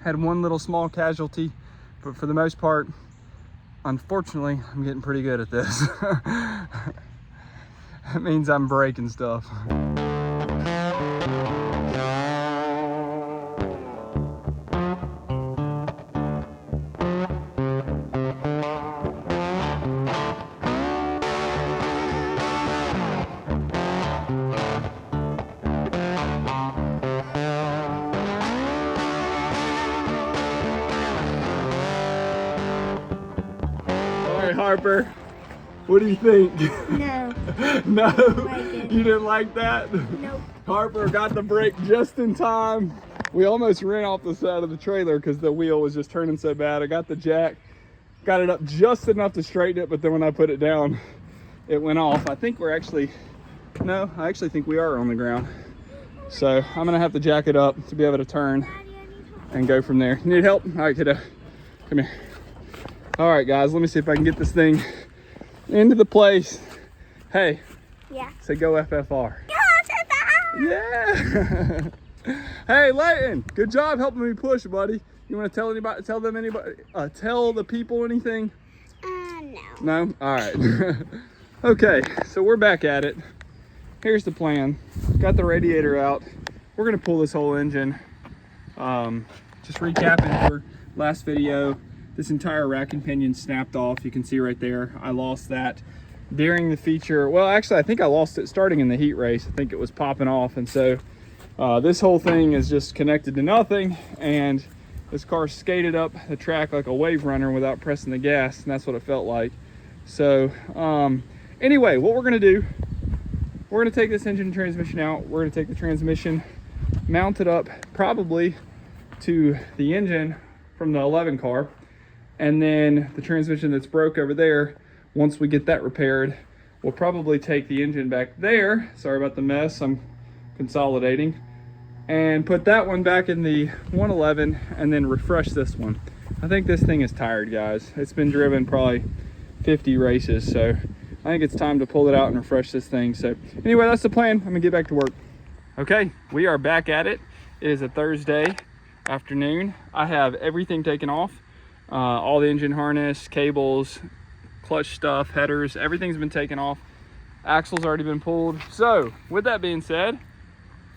Had one little small casualty, but for the most part, unfortunately, I'm getting pretty good at this. That means I'm breaking stuff. Harper, what do you think? No. No? Like You didn't like that? Nope. Harper got the brake just in time. We almost ran off the side of the trailer because the wheel was just turning so bad. I got the jack, got it up just enough to straighten it, but then when I put it down, it went off. I think we're actually, no, I actually think we are on the ground. So I'm gonna have to jack it up to be able to turn and go from there. You need help? All right, kiddo, come here. All right, guys, let me see if I can get this thing into the place. Hey. Yeah. Say go FFR. Go FFR! Yeah. Hey, Leighton, good job helping me push, buddy. You want to tell the people anything? No. No? All right. Okay, so we're back at it. Here's the plan. Got the radiator out. We're gonna pull this whole engine. Just recapping for last video. This entire rack and pinion snapped off. You can see right there. I lost that during the feature. Well, actually, I think I lost it starting in the heat race. I think it was popping off. And so this whole thing is just connected to nothing. And this car skated up the track like a wave runner without pressing the gas. And that's what it felt like. So anyway, what we're gonna do, we're gonna take this engine and transmission out. We're gonna take the transmission, mount it up probably to the engine from the 11 car. And then the transmission that's broke over there, once we get that repaired, we'll probably take the engine back there. Sorry about the mess, I'm consolidating. And put that one back in the 111 and then refresh this one. I think this thing is tired, guys. It's been driven probably 50 races, so I think it's time to pull it out and refresh this thing. So anyway, that's the plan. I'm gonna get back to work. Okay, we are back at it. It is a Thursday afternoon. I have everything taken off. All the engine harness, cables, clutch stuff, headers, everything's been taken off. Axle's already been pulled. So with that being said,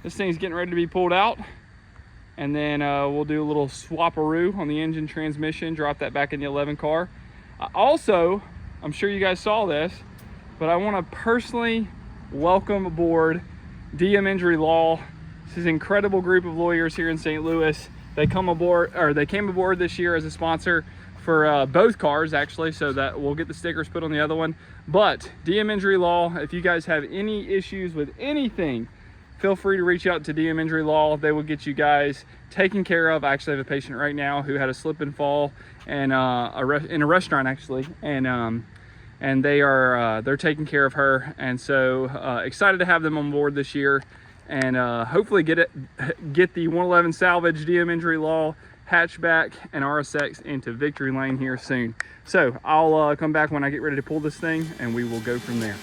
this thing's getting ready to be pulled out. And then we'll do a little swap-a-roo on the engine transmission, drop that back in the 11 car. Also, I'm sure you guys saw this, but I want to personally welcome aboard DM Injury Law. This is an incredible group of lawyers here in St. Louis. They came aboard this year as a sponsor for both cars, actually, so that we'll get the stickers put on the other one. But DM Injury Law, if you guys have any issues with anything, feel free to reach out to DM Injury Law. They will get you guys taken care of. I actually have a patient right now who had a slip and fall and in a restaurant, actually, and they're taking care of her. And so excited to have them on board this year. And hopefully get the 111 salvage DM Injury Law hatchback and RSX into victory lane here soon. So I'll come back when I get ready to pull this thing and we will go from there.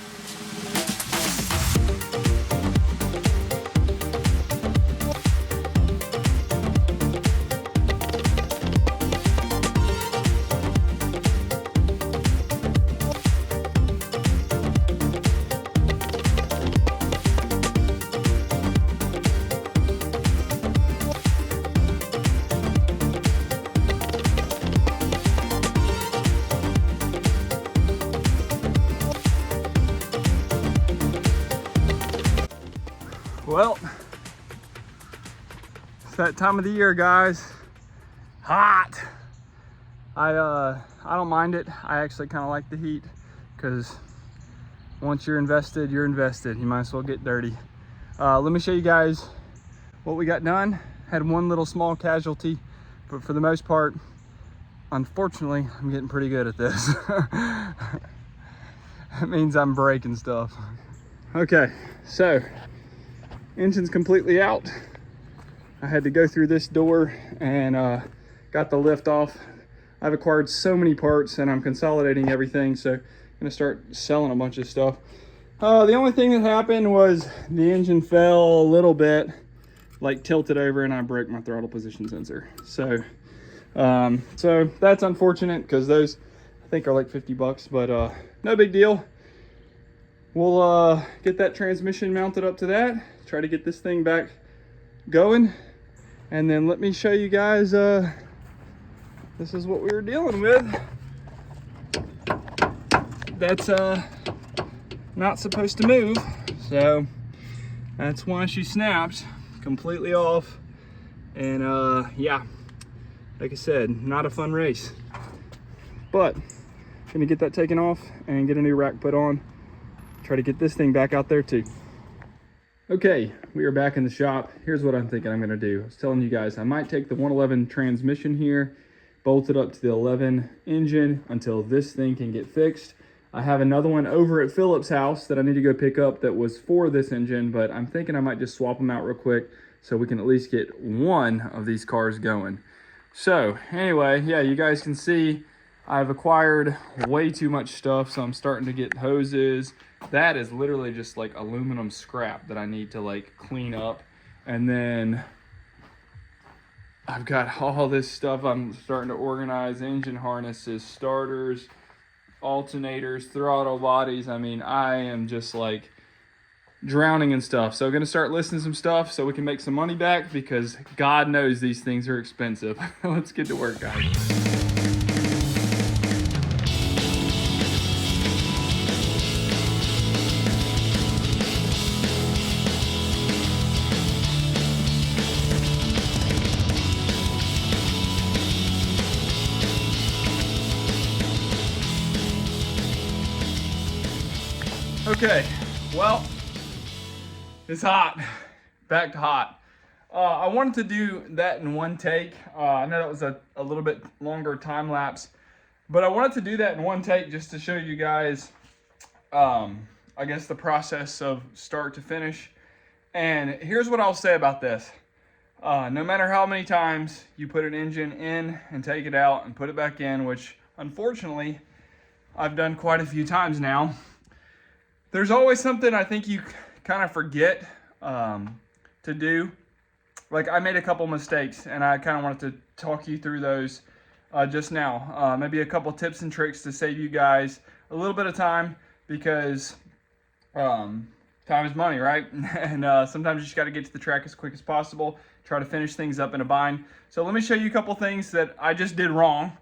Well, it's that time of the year, guys. Hot. I don't mind it. I actually kind of like the heat because once you're invested, you're invested. You might as well get dirty. Let me show you guys what we got done. Had one little small casualty, but for the most part, unfortunately, I'm getting pretty good at this. That means I'm breaking stuff. Okay, so engine's completely out. I had to go through this door and got the lift off. I've acquired so many parts and I'm consolidating everything, so I'm gonna start selling a bunch of stuff. The only thing that happened was the engine fell a little bit. like tilted over and I broke my throttle position sensor. So so that's unfortunate because those I think are like 50 bucks, but no big deal. We'll get that transmission mounted up to that, try to get this thing back going, and then let me show you guys this is what we were dealing with. That's not supposed to move, so that's why she snapped completely off. And yeah, like I said, not a fun race, but gonna get that taken off and get a new rack put on, try to get this thing back out there too. Okay, we are back in the shop. Here's what I'm thinking I'm gonna do. I was telling you guys I might take the 111 transmission here, bolt it up to the 11 engine until this thing can get fixed. I have another one over at Philip's house that I need to go pick up that was for this engine, but I'm thinking I might just swap them out real quick so we can at least get one of these cars going. So anyway, yeah, you guys can see I've acquired way too much stuff, so I'm starting to get hoses. That is literally just like aluminum scrap that I need to like clean up. And then I've got all this stuff I'm starting to organize: engine harnesses, starters, alternators, throttle bodies. I mean, I am just like drowning in stuff. So I'm gonna start listing some stuff so we can make some money back, because God knows these things are expensive. Let's get to work, guys. Okay, well, it's hot, back to hot. I wanted to do that in one take. I know that was a little bit longer time lapse, but I wanted to do that in one take just to show you guys, I guess, the process of start to finish. And here's what I'll say about this. No matter how many times you put an engine in and take it out and put it back in, which unfortunately I've done quite a few times now, there's always something I think you kind of forget to do. Like, I made a couple mistakes, and I kind of wanted to talk you through those just now. Maybe a couple tips and tricks to save you guys a little bit of time, because time is money, right? And sometimes you just got to get to the track as quick as possible, try to finish things up in a bind. So let me show you a couple things that I just did wrong,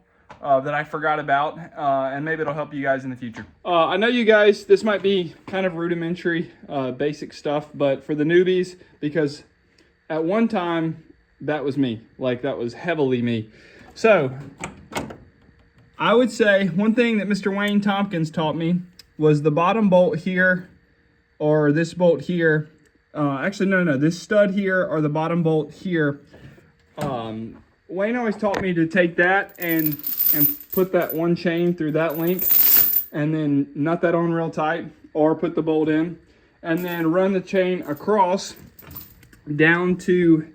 that I forgot about, and maybe it'll help you guys in the future. I know you guys, this might be kind of rudimentary, basic stuff, but for the newbies, because at one time, that was me. Like, that was heavily me. So, I would say one thing that Mr. Wayne Tompkins taught me was the bottom bolt here, or this bolt here. Actually, no, this stud here, or the bottom bolt here. Wayne always taught me to take that and put that one chain through that link, and then nut that on real tight, or put the bolt in, and then run the chain across down to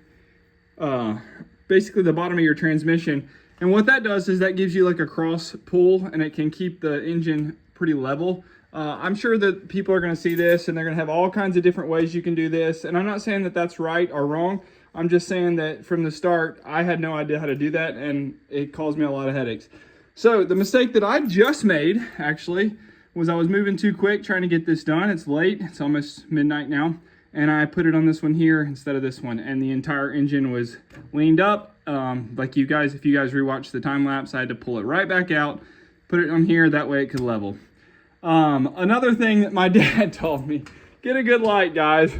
basically the bottom of your transmission. And what that does is that gives you like a cross pull, and it can keep the engine pretty level. I'm sure that people are going to see this and they're going to have all kinds of different ways you can do this, and I'm not saying that that's right or wrong. I'm just saying that from the start, I had no idea how to do that, and it caused me a lot of headaches. So the mistake that I just made, actually, was I was moving too quick trying to get this done. It's late, it's almost midnight now, and I put it on this one here instead of this one, and the entire engine was leaned up. Like you guys, if you guys rewatch the time lapse, I had to pull it right back out, put it on here, that way it could level. Another thing that my dad told me, get a good light, guys.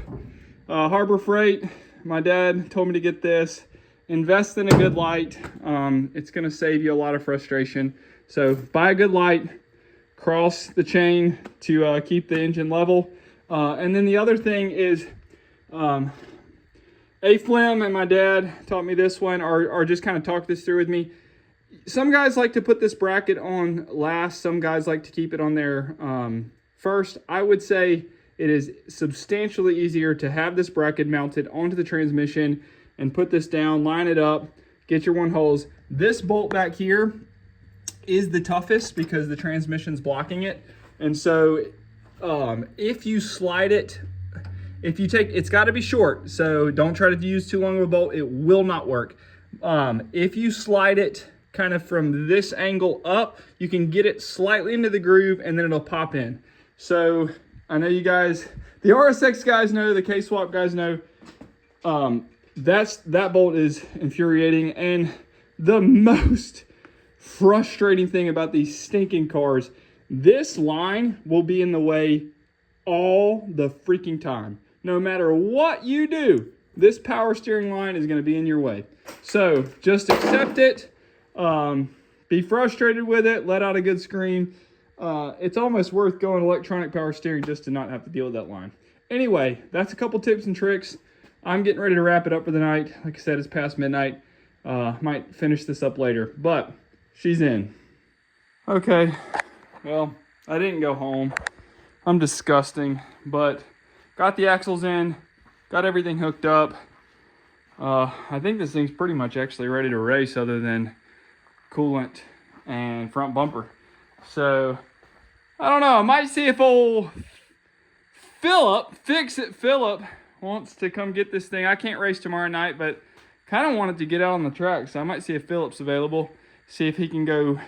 Harbor Freight, my dad told me to get this. Invest in a good light. It's going to save you a lot of frustration. So buy a good light, cross the chain to keep the engine level. And then the other thing is, Fleming and my dad taught me this one, or just kind of talked this through with me. Some guys like to put this bracket on last. Some guys like to keep it on there first. I would say it is substantially easier to have this bracket mounted onto the transmission and put this down, line it up, get your one holes. This bolt back here is the toughest because the transmission's blocking it. And so if you slide it, if you take, it's got to be short, so don't try to use too long of a bolt. It will not work. If you slide it kind of from this angle up, you can get it slightly into the groove and then it'll pop in. So I know you guys, the RSX guys know, the K-Swap guys know, that bolt is infuriating. And the most frustrating thing about these stinking cars, this line will be in the way all the freaking time. No matter what you do, this power steering line is going to be in your way. So just accept it. Be frustrated with it. Let out a good scream. It's almost worth going electronic power steering just to not have to deal with that line. Anyway, that's a couple tips and tricks. I'm getting ready to wrap it up for the night. Like I said, it's past midnight. Might finish this up later, but she's in. Okay, well, I didn't go home. I'm disgusting, but got the axles in, got everything hooked up. I think this thing's pretty much actually ready to race other than coolant and front bumper. So, I don't know. I might see if old Philip wants to come get this thing. I can't race tomorrow night, but kind of wanted to get out on the track. So I might see if Philip's available. See if he can go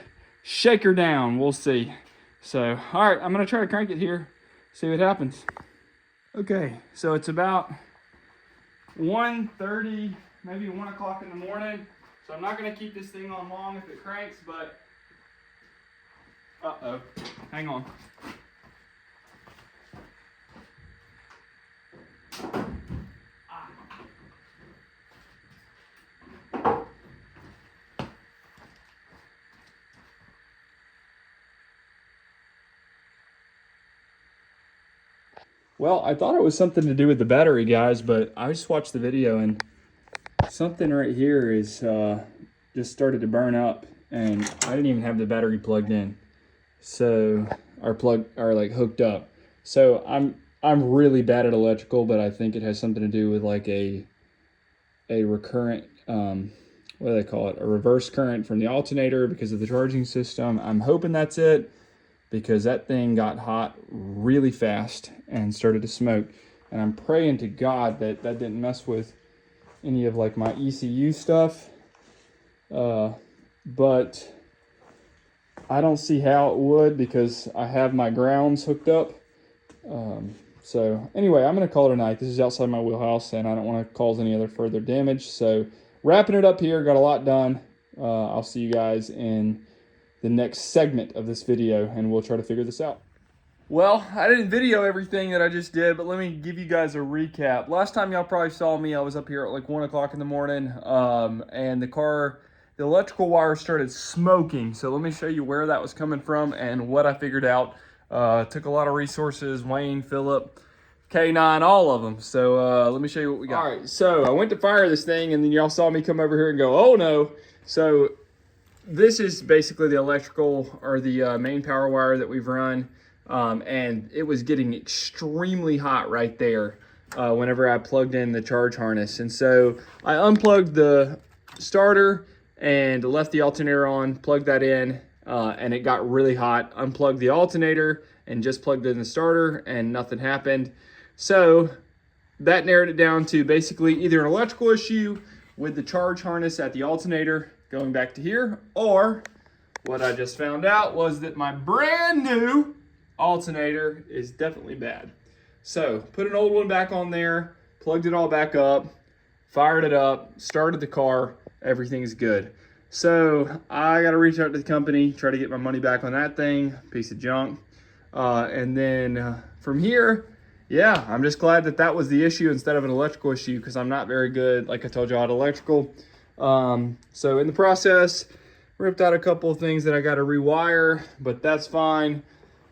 shake her down. We'll see. So, all right. I'm going to try to crank it here. See what happens. Okay. So it's about 1:30, maybe 1 o'clock in the morning. So I'm not going to keep this thing on long if it cranks, but uh-oh, hang on. Well, I thought it was something to do with the battery, guys, but I just watched the video and something right here is just started to burn up, and I didn't even have the battery plugged in. So, like hooked up. So I'm really bad at electrical, but I think it has something to do with like a recurrent, what do they call it? A reverse current from the alternator because of the charging system. I'm hoping that's it, because that thing got hot really fast and started to smoke. And I'm praying to God that that didn't mess with any of like my ECU stuff. But I don't see how it would because I have my grounds hooked up. So anyway, I'm going to call it a night. This is outside my wheelhouse and I don't want to cause any other further damage. So wrapping it up here, got a lot done. I'll see you guys in the next segment of this video and we'll try to figure this out. Well, I didn't video everything that I just did, but let me give you guys a recap. Last time y'all probably saw me, I was up here at like 1 o'clock in the morning, and the electrical wire started smoking. So let me show you where that was coming from and what I figured out. Took a lot of resources, Wayne, Philip, K9, all of them. So let me show you what we got. All right, so I went to fire this thing, and then y'all saw me come over here and go, oh no. So this is basically the electrical or the main power wire that we've run. And it was getting extremely hot right there whenever I plugged in the charge harness. And so I unplugged the starter and left the alternator on, plugged that in, and it got really hot. Unplugged the alternator and just plugged in the starter and nothing happened. So that narrowed it down to basically either an electrical issue with the charge harness at the alternator going back to here, or what I just found out was that my brand new alternator is definitely bad. So put an old one back on there, plugged it all back up, fired it up, started the car, everything's good. So I got to reach out to the company, try to get my money back on that thing, piece of junk. And then from here, yeah, I'm just glad that that was the issue instead of an electrical issue, because I'm not very good, like I told you, at electrical. So in the process, ripped out a couple of things that I got to rewire, but that's fine.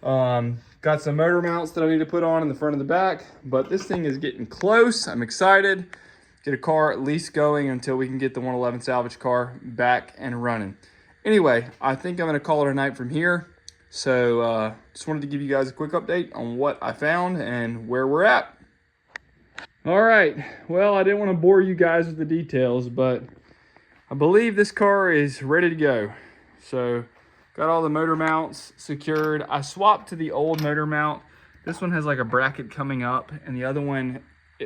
Got some motor mounts that I need to put on in the front and the back, but this thing is getting close. I'm excited. Get a car at least going until we can get the 111 salvage car back and running. Anyway, I think I'm going to call it a night from here. So just wanted to give you guys a quick update on what I found and where we're at. All right, well, I didn't want to bore you guys with the details, but I believe this car is ready to go. So got all the motor mounts secured. I swapped to the old motor mount This one has like a bracket coming up, and the other one,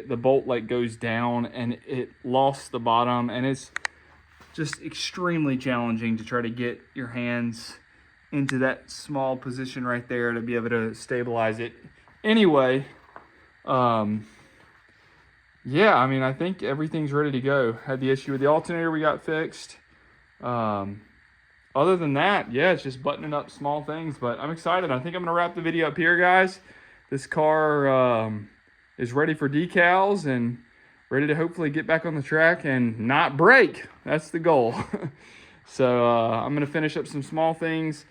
the bolt like goes down and it lost the bottom, and it's just extremely challenging to try to get your hands into that small position right there to be able to stabilize it. Anyway, yeah, I mean, I think everything's ready to go. Had the issue with the alternator we got fixed. Other than that, yeah, it's just buttoning up small things, but I'm excited. I think I'm gonna wrap the video up here, guys. This car is ready for decals and ready to hopefully get back on the track and not break. That's the goal. So I'm gonna finish up some small things,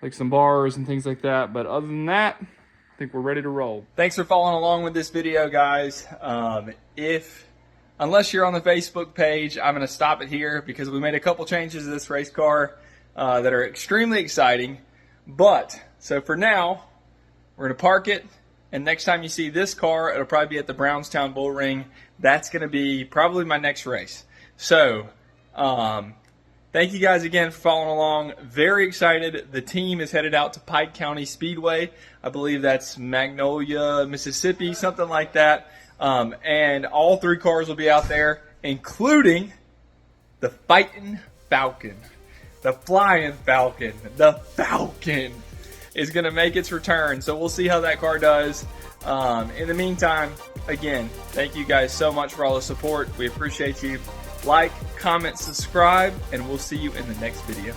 like some bars and things like that. But other than that, I think we're ready to roll. Thanks for following along with this video, guys. Unless you're on the Facebook page, I'm going to stop it here because we made a couple changes to this race car that are extremely exciting. But, so for now, we're going to park it. And next time you see this car, it'll probably be at the Brownstown Bull Ring. That's going to be probably my next race. So, thank you guys again for following along. Very excited. The team is headed out to Pike County Speedway. I believe that's Magnolia, Mississippi, something like that. And all 3 cars will be out there, including the Fighting Falcon. The Flying Falcon. The Falcon is going to make its return. So we'll see how that car does. In the meantime, again, thank you guys so much for all the support. We appreciate you. Like, comment, subscribe, and we'll see you in the next video.